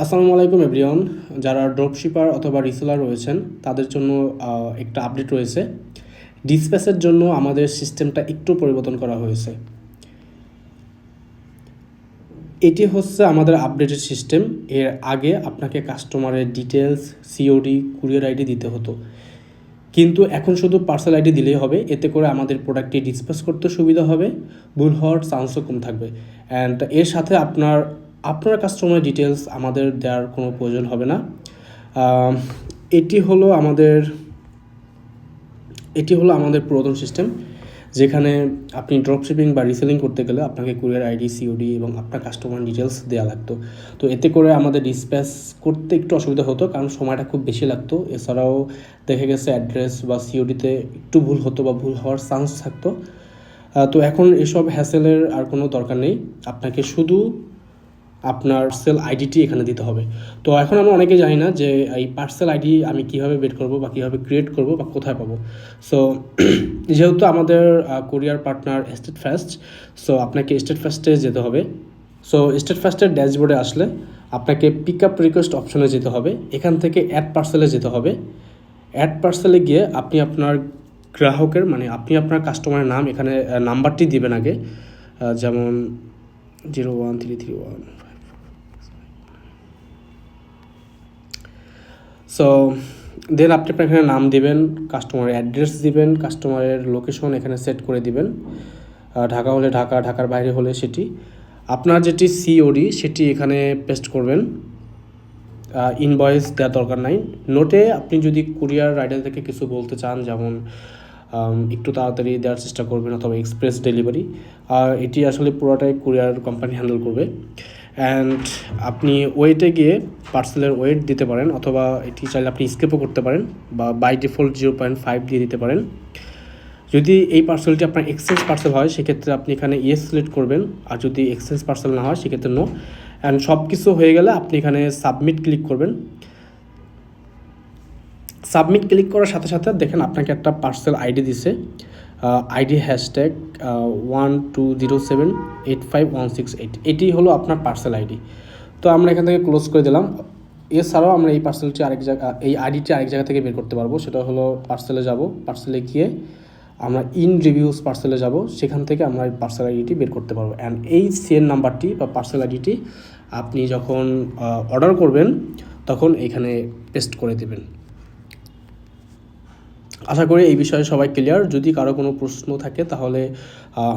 আসসালামু আলাইকুম এভরিওয়ান। যারা ড্রপশিপার অথবা রিসেলার রয়েছেন তাদের জন্য একটা আপডেট রয়েছে। ডিসপ্যাচের জন্য আমাদের সিস্টেমটা একটু পরিবর্তন করা হয়েছে। এটি হচ্ছে আমাদের আপডেটেড সিস্টেম। এর আগে আপনাকে কাস্টমারের ডিটেলস, সিওডি, কুরিয়ার আইডি দিতে হতো, কিন্তু এখন শুধু পার্সেল আইডি দিলেই হবে। এতে করে আমাদের প্রোডাক্টটি ডিসপ্যাচ করতে সুবিধা হবে, ভুল হওয়ার চান্সও কম থাকবে। অ্যান্ড এর সাথে আপনার কাস্টমার ডিটেলস আমাদের দেওয়ার কোনো প্রয়োজন হবে না। এটি হলো আমাদের পুরাতন সিস্টেম, যেখানে আপনি ড্রপশিপিং বা রিসেলিং করতে গেলে আপনাকে কুরিয়ার আইডি, সিওডি এবং আপনার কাস্টমার ডিটেলস দেওয়া লাগতো। তো এতে করে আমাদের ডিসপ্যাচ করতে একটু অসুবিধা হতো, কারণ সময়টা খুব বেশি লাগতো। এছাড়াও দেখা গেছে অ্যাড্রেস বা সিওডিতে একটু ভুল হতো বা ভুল হওয়ার চান্স থাকতো। তো এখন এসব হ্যাসেলের আর কোনো দরকার নেই। আপনাকে শুধু আপনার পার্সেল আইডিটি এখানে দিতে হবে। তো এখন আমরা অনেকে জানি না যে এই পার্সেল আইডি আমি কীভাবে বের করব বা কীভাবে ক্রিয়েট করব বা কোথায় পাবো। সো যেহেতু আমাদের courier partner state fast, so আপনাকে স্টেট ফাস্টে যেতে হবে। সো স্টেট ফাস্টের ড্যাশবোর্ডে আসলে আপনাকে পিক আপ রিকোয়েস্ট অপশনে যেতে হবে। এখান থেকে অ্যাড পার্সেলে যেতে হবে। অ্যাড পার্সেলে গিয়ে আপনি আপনার গ্রাহকের আপনি আপনার কাস্টমারের নাম, এখানে নাম্বারটি দিবেন আগে, যেমন 01331। সো দেন আপনি আপনার এখানে নাম দিবেন, কাস্টমারের অ্যাড্রেস দিবেন, কাস্টমারের লোকেশন এখানে সেট করে দিবেন। ঢাকা হলে ঢাকা, ঢাকার বাইরে হলে সেটি। আপনার যেটি সিওডি সেটি এখানে পেস্ট করবেন। ইনভয়েস দেওয়ার দরকার নাই। নোটে আপনি যদি কুরিয়ার রাইডার থেকে কিছু বলতে চান, যেমন একটু তাড়াতাড়ি দেওয়ার চেষ্টা করবেন অথবা এক্সপ্রেস ডেলিভারি, এটি আসলে পুরোটাই কুরিয়ার কোম্পানি হ্যান্ডেল করবে। অ্যান্ড আপনি ওয়েটে গিয়ে পার্সেলের ওয়েট দিতে পারেন, অথবা এটি চাইলে আপনি স্কেপও করতে পারেন, বা বাই ডিফল্ট 0.5 দিয়ে দিতে পারেন। যদি এই পার্সেলটি আপনার এক্সচেঞ্জ পার্সেল হয় সেক্ষেত্রে আপনি এখানে ইয়েস সিলেক্ট করবেন, আর যদি এক্সচেঞ্জ পার্সেল না হয় সেক্ষেত্রে নো। অ্যান্ড সব কিছু হয়ে গেলে আপনি এখানে সাবমিট ক্লিক করবেন। সাবমিট ক্লিক করার সাথে সাথে দেখেন আপনাকে একটা পার্সেল আইডি দিছে, আইডি হ্যাশট্যাগ 12078516 এটি হলো আপনার পার্সেল আইডি। তো আমরা এখান থেকে ক্লোজ করে দিলাম। এছাড়াও আমরা এই পার্সেলটি এই আইডিটি আরেক জায়গা থেকে বের করতে পারবো। সেটা হলো পার্সেলে যাব, পার্সেলে গিয়ে আমরা ইন রিভিউস পার্সেলে যাব, সেখান থেকে আমরা এই পার্সেল আইডিটি বের করতে পারবো। অ্যান্ড এই সিএন নাম্বারটি বা পার্সেল আইডিটি আপনি যখন অর্ডার করবেন তখন এখানে পেস্ট করে দেবেন। আশা করি এই বিষয়ে সবাই ক্লিয়ার। যদি কারো কোনো প্রশ্ন থাকে তাহলে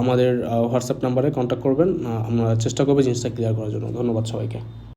আমাদের হোয়াটসঅ্যাপ নাম্বারে কন্ট্যাক্ট করবেন। আমরা চেষ্টা করবো জিনিসটা ক্লিয়ার করার জন্য। ধন্যবাদ সবাইকে।